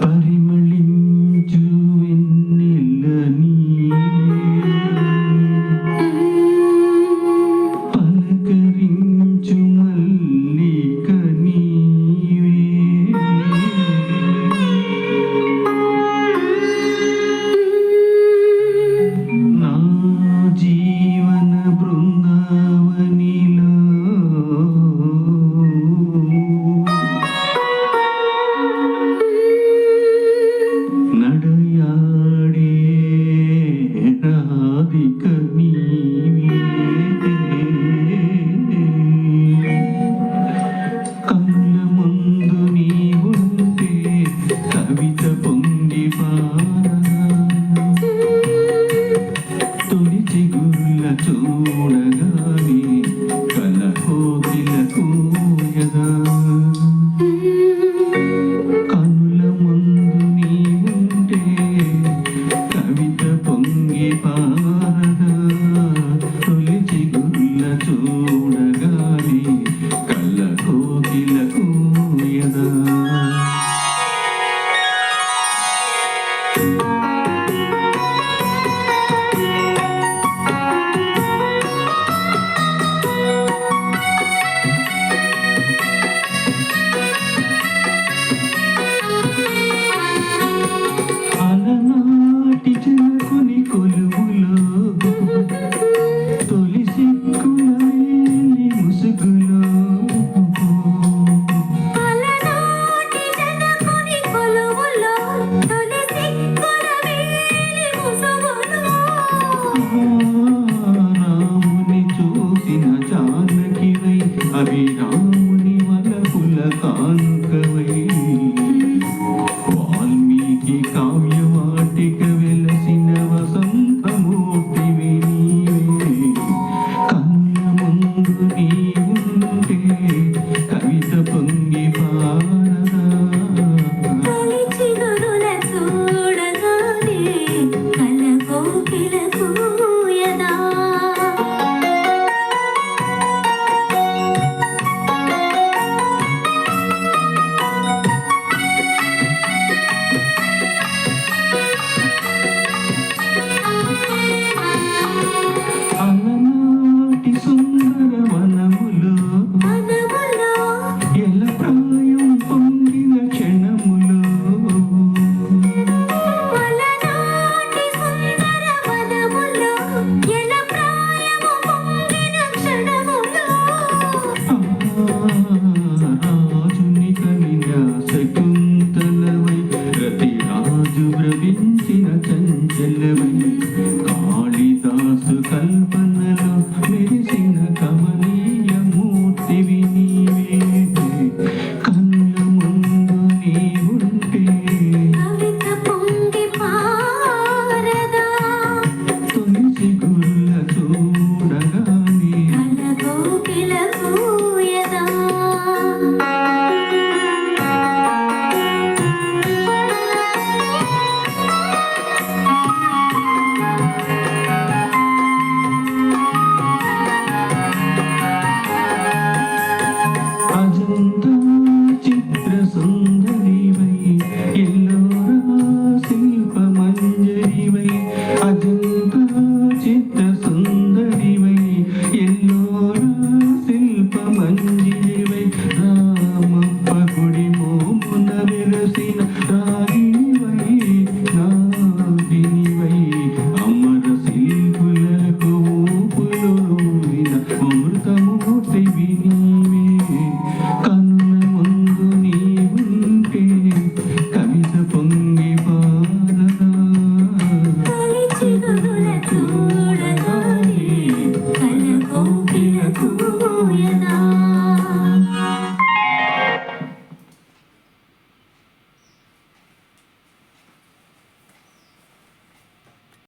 పరిమళించు వెన్నెల నీవే, పలకరించు మల్లిక నీవే, నా జీవన బృందావనిలో నడయాడే రాధిక నీవే, కనుల ముందు నీవుంటే కవిత పొంగి పారదా, తొలి చిగుర్ల చూడగానే కల కోకిల కూయదా, కనుల ముందు నీవుంటే కవిత పొంగి పారదా, తొలి చిగుర్ల చూడగానే కల కోకిల కూయదా. అలనాటి జనకుని కొలువులో తొలి సిగ్గుల వేలి ముసుగులో, అలనాటి జనకుని కొలువులో తొలి సిగ్గుల వేలి ముసుగులో, రాముని చూసిన జానకివై అభిరాముని వలపుల కానుకవై, వాల్మీకి కావ్యవాటిక వెలసిన వసంతమూర్తివి నీవే, కన్నుల ముందు నీవుంటే కవిత పొంగి పారదా, తొలి చిగురుల చూడగానే కల కోకిల కూయదా. అలనాటి సుందర వనములో మనములో ఎల ప్రాయం పొంగిన క్షణములో, అలనాటి సుందర వనములో ఎల ప్రాయము పొంగిన క్షణములో, రాజుని కనిన శకుంతలవై రతిరాజు భ్రవించిన చంచలవై, కాళిదాసు కల్పనలో మెరిసిన కమనీయ మూర్తివి నీవే, కన్నుల ముందు నీవుంటే కవిత పొంగి పారదా, తొలి చిగుర్ల చూడగానే కల కోకిల కూయదా. అజంతా చిత్ర సుందరివై, ఎల్లోరా శిల్ప మంజరివై, అజంతా చిత్ర సుందరివై, ఎల్లోరా శిల్ప మంజరివై, రామప్ప గుడి మోమున వెలసిన రాగినివై, నాగినివై, అమర శిల్పులకు ఊపులోన అమృతమూర్తివి